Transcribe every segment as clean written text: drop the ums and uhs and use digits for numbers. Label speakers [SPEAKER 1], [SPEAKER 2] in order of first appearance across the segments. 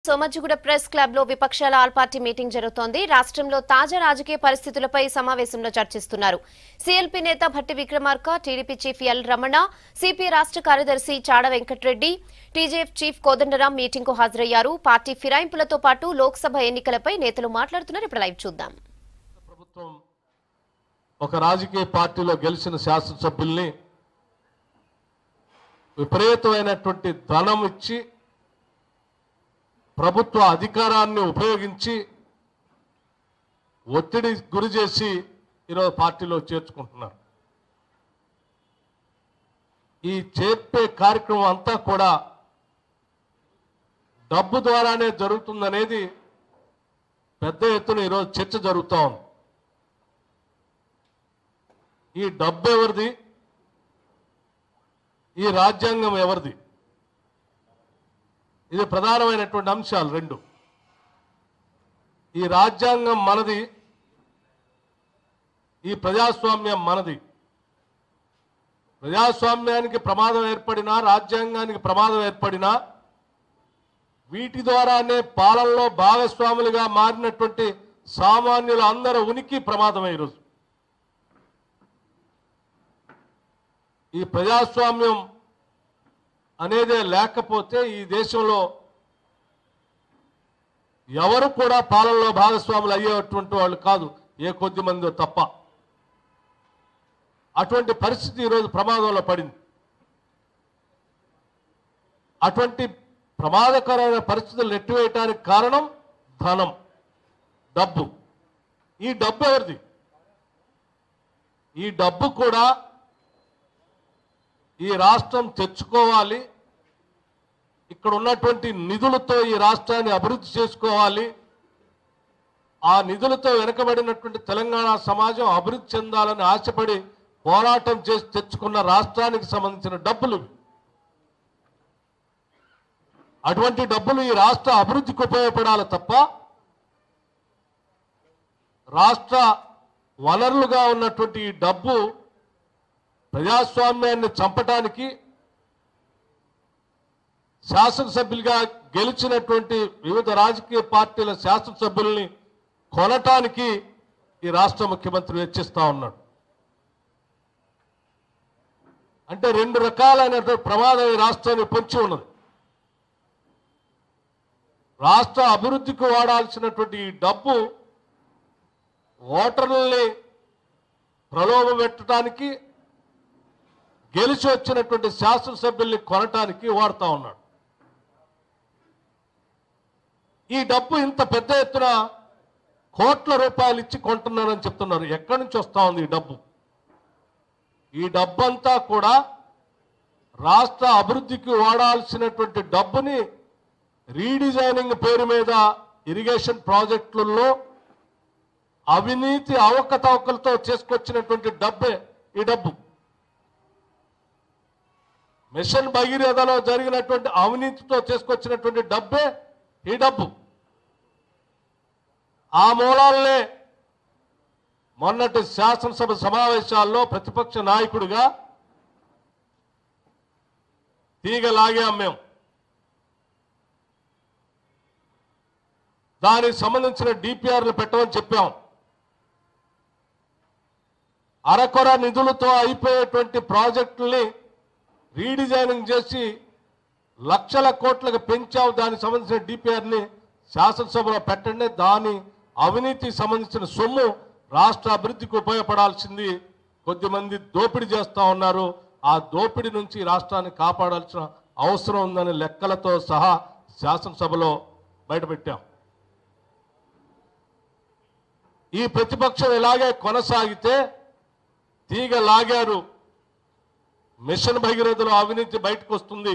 [SPEAKER 1] సోమజిగూడ press club లో విపక్షాల all party meeting జరుగుతోంది. రాష్ట్రంలో తాజా రాజకీయ పరిస్థితులపై సమావేశంలో చర్చిస్తున్నారు. సీఎల్పీ నేత Bhatti Vikramarka, TDP chief L Ramana, CP రాష్ట్ర కార్యదర్శి Chada Venkatareddy, TJF chief Kodandaram meeting కు హాజరయ్యారు. పార్టీ ఫిరాయింపులతో పాటు లోక్సభ ఎన్నికలపై నేతలు మాట్లాడుతున్నారు. ఇప్పుడు లైవ్ చూద్దాం.
[SPEAKER 2] ప్రభుత్వం ఒక రాజకీయ పార్టీలో గెలిచిన శాసనసభ్యుల్ని విపరీతమైనటువంటి ధనం ఇచ్చి ప్రభుత్వ అధికారాన్ని ఉపయోగించి ఒత్తిడి గురి చేసి ఈరోజు పార్టీలో చేర్చుకుంటున్నారు. ఈ చేర్పే కార్యక్రమం అంతా కూడా డబ్బు ద్వారానే జరుగుతుందనేది పెద్ద ఎత్తున ఈరోజు చర్చ జరుగుతూ ఉంది. ఈ డబ్బు ఎవరిది? ఈ రాజ్యాంగం ఎవరిది? ఇది ప్రధానమైనటువంటి అంశాలు రెండు. ఈ రాజ్యాంగం మనది, ఈ ప్రజాస్వామ్యం మనది. ప్రజాస్వామ్యానికి ప్రమాదం ఏర్పడినా, రాజ్యాంగానికి ప్రమాదం ఏర్పడినా వీటి ద్వారానే పాలనలో భాగస్వాములుగా మారినటువంటి సామాన్యుల అందరి ఉనికి ప్రమాదమే. ఈరోజు ఈ ప్రజాస్వామ్యం అనేదే లేకపోతే ఈ దేశంలో ఎవరు కూడా పాలనలో భాగస్వాములు అయ్యేటువంటి వాళ్ళు కాదు, ఏ కొద్ది మందో తప్ప. అటువంటి పరిస్థితి ఈరోజు ప్రమాదంలో పడింది. అటువంటి ప్రమాదకరమైన పరిస్థితులు నెట్టివేయటానికి కారణం ధనం, డబ్బు. ఈ డబ్బు ఎవరిది? ఈ డబ్బు కూడా ఈ రాష్ట్రం తెచ్చుకోవాలి, ఇక్కడ ఉన్నటువంటి నిధులతో ఈ రాష్ట్రాన్ని అభివృద్ధి చేసుకోవాలి, ఆ నిధులతో వెనుకబడినటువంటి తెలంగాణ సమాజం అభివృద్ధి చెందాలని ఆశపడి పోరాటం చేసి తెచ్చుకున్న రాష్ట్రానికి సంబంధించిన డబ్బులు. అటువంటి డబ్బులు ఈ రాష్ట్ర అభివృద్ధికి ఉపయోగపడాలి తప్ప రాష్ట్ర వనరులుగా ఉన్నటువంటి ఈ డబ్బు ప్రజాస్వామ్యాన్ని చంపటానికి, శాసనసభ్యులుగా గెలిచినటువంటి వివిధ రాజకీయ పార్టీల శాసనసభ్యుల్ని కొనటానికి ఈ రాష్ట్ర ముఖ్యమంత్రి వెచ్చిస్తా ఉన్నాడు. అంటే రెండు రకాలైనటువంటి ప్రమాదం ఈ రాష్ట్రాన్ని పొంచి ఉన్నది. రాష్ట్ర అభివృద్ధికి వాడాల్సినటువంటి ఈ డబ్బు ఓటర్లని ప్రలోభ పెట్టడానికి, గెలిచి వచ్చినటువంటి శాసనసభ్యుల్ని కొనటానికి వాడుతూ ఉన్నాడు. ఈ డబ్బు ఇంత పెద్ద ఎత్తున కోట్ల రూపాయలు ఇచ్చి కొంటున్నారని చెప్తున్నారు. ఎక్కడి నుంచి వస్తూ ఉంది ఈ డబ్బు? ఈ డబ్బంతా కూడా రాష్ట్ర అభివృద్ధికి వాడాల్సినటువంటి డబ్బుని రీడిజైనింగ్ పేరు మీద ఇరిగేషన్ ప్రాజెక్టులలో అవినీతి అవకతవకలతో చేసుకొచ్చినటువంటి డబ్బే ఈ డబ్బు. మిషన్ భగీరథలో జరిగినటువంటి అవినీతితో చేసుకొచ్చినటువంటి డబ్బే ఈ డబ్బు. ఆ మూలాలనే మొన్నటి శాసనసభ సమావేశాల్లో ప్రతిపక్ష నాయకుడిగా తీగ లాగాం మేము. దానికి సంబంధించిన డిపిఆర్లు పెట్టమని చెప్పాం. అరకొర నిధులతో అయిపోయేటువంటి ప్రాజెక్టుల్ని రీడిజైనింగ్ చేసి లక్షల కోట్లకు పెంచావు. దానికి సంబంధించిన డిపిఆర్ని శాసనసభలో పెట్టండి. దాని అవినీతికి సంబంధించిన సొమ్ము రాష్ట్ర అభివృద్ధికి ఉపయోగపడాల్సింది కొద్దిమంది దోపిడీ చేస్తూ ఉన్నారు. ఆ దోపిడీ నుంచి రాష్ట్రాన్ని కాపాడాల్సిన అవసరం ఉందని లెక్కలతో సహా శాసనసభలో బయటపెట్టాం. ఈ ప్రతిపక్షం ఇలాగే కొనసాగితే తీగ లాగారు, మిషన్ భగీరథలో అవినీతి బయటకు వస్తుంది.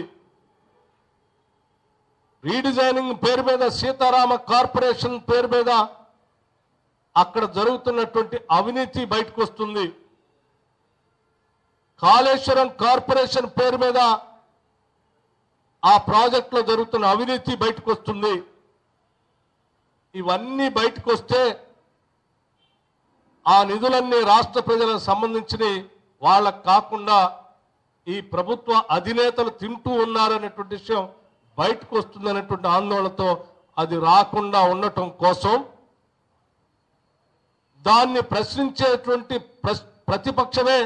[SPEAKER 2] రీడిజైనింగ్ పేరు మీద, సీతారామ కార్పొరేషన్ పేరు మీద అక్కడ జరుగుతున్నటువంటి అవినీతి బయటకు వస్తుంది. కాళేశ్వరం కార్పొరేషన్ పేరు మీద ఆ ప్రాజెక్టులో జరుగుతున్న అవినీతి బయటకు వస్తుంది. ఇవన్నీ బయటకు వస్తే ఆ నిధులన్నీ రాష్ట్ర ప్రజలకు సంబంధించి వాళ్ళకు కాకుండా ఈ ప్రభుత్వ అధినేతలు తింటూ ఉన్నారనేటువంటి విషయం బయటకు వస్తుందనేటువంటి ఆందోళనతో అది రాకుండా ఉండటం కోసం దాన్ని ప్రశ్నించేటువంటి ప్రతిపక్షమే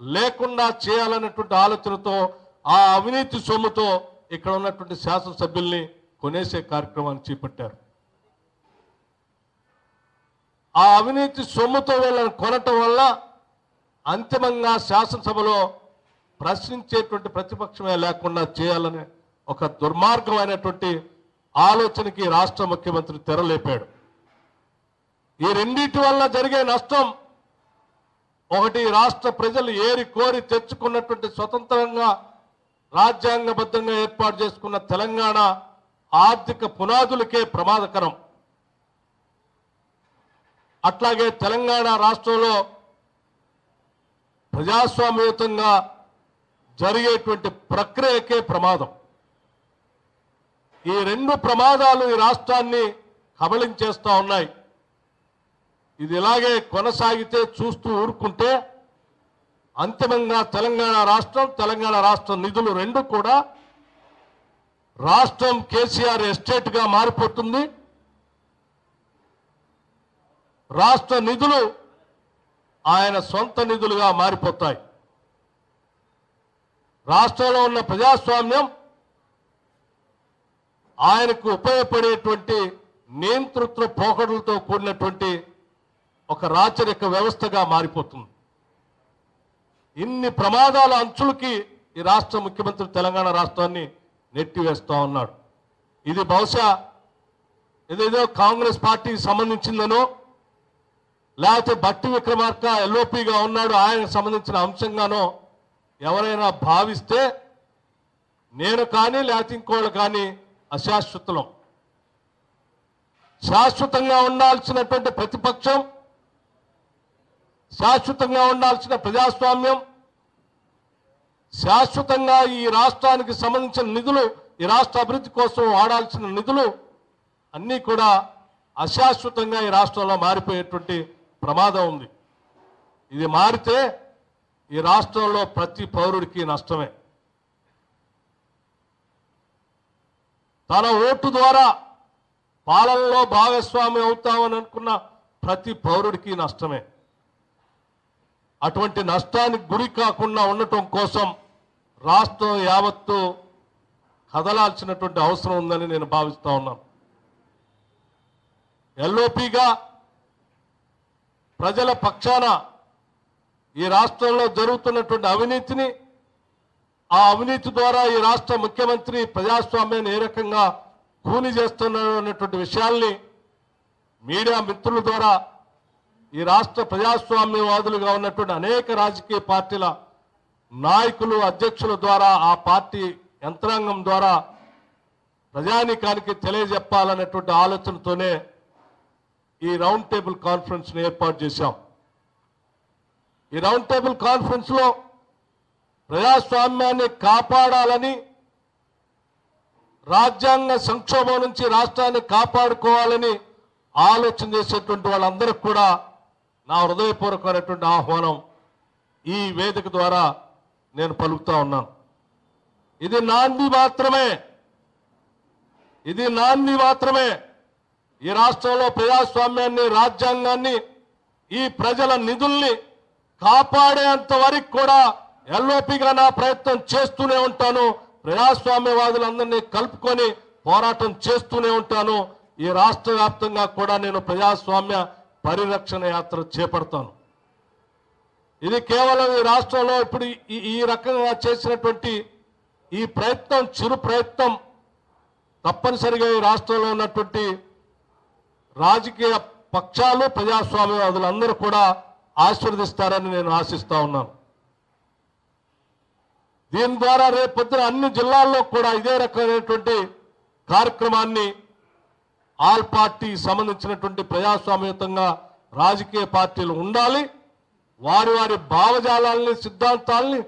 [SPEAKER 2] లేకుండా చేయాలన్నటువంటి ఆలోచనతో ఆ అవినీతి సొమ్ముతో ఇక్కడ ఉన్నటువంటి శాసనసభ్యుల్ని కొనేసే కార్యక్రమాన్ని చేపట్టారు. ఆ అవినీతి సొమ్ముతో వీళ్ళని కొనటం వల్ల అంతిమంగా శాసనసభలో ప్రశ్నించేటువంటి ప్రతిపక్షమే లేకుండా చేయాలనే ఒక దుర్మార్గమైనటువంటి ఆలోచనకి రాష్ట్ర ముఖ్యమంత్రి తెరలేపాడు. ఈ రెండింటి వల్ల జరిగే నష్టం ఒకటి, రాష్ట్ర ప్రజలు ఏరి కోరి తెచ్చుకున్నటువంటి స్వతంత్రంగా రాజ్యాంగబద్ధంగా ఏర్పాటు చేసుకున్న తెలంగాణ ఆర్థిక పునాదులకే ప్రమాదకరం. అట్లాగే తెలంగాణ రాష్ట్రంలో ప్రజాస్వామ్యయుతంగా జరిగేటువంటి ప్రక్రియకే ప్రమాదం. ఈ రెండు ప్రమాదాలు ఈ రాష్ట్రాన్ని కబళించేస్తా ఉన్నాయి. ఇది ఇలాగే కొనసాగితే చూస్తూ ఊరుకుంటే అంతిమంగా తెలంగాణ రాష్ట్ర నిధులు రెండు కూడా రాష్ట్రం కేసీఆర్ ఎస్టేట్ గా మారిపోతుంది. రాష్ట్ర నిధులు ఆయన సొంత నిధులుగా మారిపోతాయి. రాష్ట్రంలో ఉన్న ప్రజాస్వామ్యం ఆయనకు ఉపయోగపడేటువంటి నియంతృత్వ పోకడలతో కూడినటువంటి ఒక రాచరిక వ్యవస్థగా మారిపోతుంది. ఇన్ని ప్రమాదాల అంచులకి ఈ రాష్ట్ర ముఖ్యమంత్రి తెలంగాణ రాష్ట్రాన్ని నెట్టివేస్తా ఉన్నాడు. ఇది బహుశా ఏదేదో కాంగ్రెస్ పార్టీకి సంబంధించిందనో లేకపోతే బట్టి విక్రమార్క ఎల్ఓపిగా ఉన్నాడు ఆయనకు సంబంధించిన అంశంగానో ఎవరైనా భావిస్తే నేను కానీ లేకపోతే ఇంకోళ్ళు కానీ అశాశ్వతం. శాశ్వతంగా ఉండాల్సినటువంటి ప్రతిపక్షం, శాశ్వతంగా ఉండాల్సిన ప్రజాస్వామ్యం, శాశ్వతంగా ఈ రాష్ట్రానికి సంబంధించిన నిధులు, ఈ రాష్ట్ర అభివృద్ధి కోసం వాడాల్సిన నిధులు అన్నీ కూడా అశాశ్వతంగా ఈ రాష్ట్రంలో మారిపోయేటువంటి ప్రమాదం ఉంది. ఇది మారితే ఈ రాష్ట్రంలో ప్రతి పౌరుడికి నష్టమే. తన ఓటు ద్వారా పాలనలో భాగస్వామి అవుతామని అనుకున్న ప్రతి పౌరుడికి నష్టమే. అటువంటి నష్టానికి గురి కాకుండా ఉండటం కోసం రాష్ట్రం యావత్తు కదలాల్సినటువంటి అవసరం ఉందని నేను భావిస్తా ఉన్నాను. ఎల్ఓపిగా ప్రజల పక్షాన ఈ రాష్ట్రంలో జరుగుతున్నటువంటి అవినీతిని, ఆ అవినీతి ద్వారా ఈ రాష్ట్ర ముఖ్యమంత్రి ప్రజాస్వామ్యాన్ని ఏ రకంగా కూని చేస్తున్నారు అన్నటువంటి విషయాల్ని మీడియా మిత్రుల ద్వారా ఈ రాష్ట్ర ప్రజాస్వామ్యవాదులుగా ఉన్నటువంటి అనేక రాజకీయ పార్టీల నాయకులు, అధ్యక్షుల ద్వారా, ఆ పార్టీ యంత్రాంగం ద్వారా ప్రజానీకానికి తెలియజెప్పాలన్నటువంటి ఆలోచనతోనే ఈ రౌండ్ టేబుల్ కాన్ఫరెన్స్ ని ఏర్పాటు చేశాం. ఈ రౌండ్ టేబుల్ కాన్ఫరెన్స్ లో ప్రజాస్వామ్యాన్ని కాపాడాలని, రాజ్యాంగ సంక్షోభం నుంచి రాష్ట్రాన్ని కాపాడుకోవాలని ఆలోచన చేసేటువంటి వాళ్ళందరికీ కూడా నా హృదయపూర్వకమైనటువంటి ఆహ్వానం ఈ వేదిక ద్వారా నేను పలుకుతా ఉన్నాను. ఇది నాంది మాత్రమే. ఈ రాష్ట్రంలో ప్రజాస్వామ్యాన్ని, రాజ్యాంగాన్ని, ఈ ప్రజల నిధుల్ని కాపాడేంత వరకు కూడా ఎల్ఓపిగా నా ప్రయత్నం చేస్తూనే ఉంటాను. ప్రజాస్వామ్యవాదులందరినీ కలుపుకొని పోరాటం చేస్తూనే ఉంటాను. ఈ రాష్ట్ర వ్యాప్తంగా కూడా నేను ప్రజాస్వామ్య పరిరక్షణ యాత్ర చేపడతాను. ఇది కేవలం ఈ రాష్ట్రంలో ఇప్పుడు ఈ రకంగా చేసినటువంటి ఈ ప్రయత్నం, చిరు ప్రయత్నం తప్పనిసరిగా ఈ రాష్ట్రంలో ఉన్నటువంటి రాజకీయ పక్షాలు, ప్రజాస్వామ్యవాదులందరూ కూడా ఆశీర్వదిస్తారని నేను ఆశిస్తా ఉన్నాను. దీని ద్వారా రేపొద్దున అన్ని జిల్లాల్లో కూడా ఇదే రకమైనటువంటి కార్యక్రమాన్ని ఆల్ పార్టీ సంబంధించినటువంటి ప్రజాస్వామ్యయుతంగా రాజకీయ పార్టీలు ఉండాలి. వారి భావజాలాల్ని, సిద్ధాంతాల్ని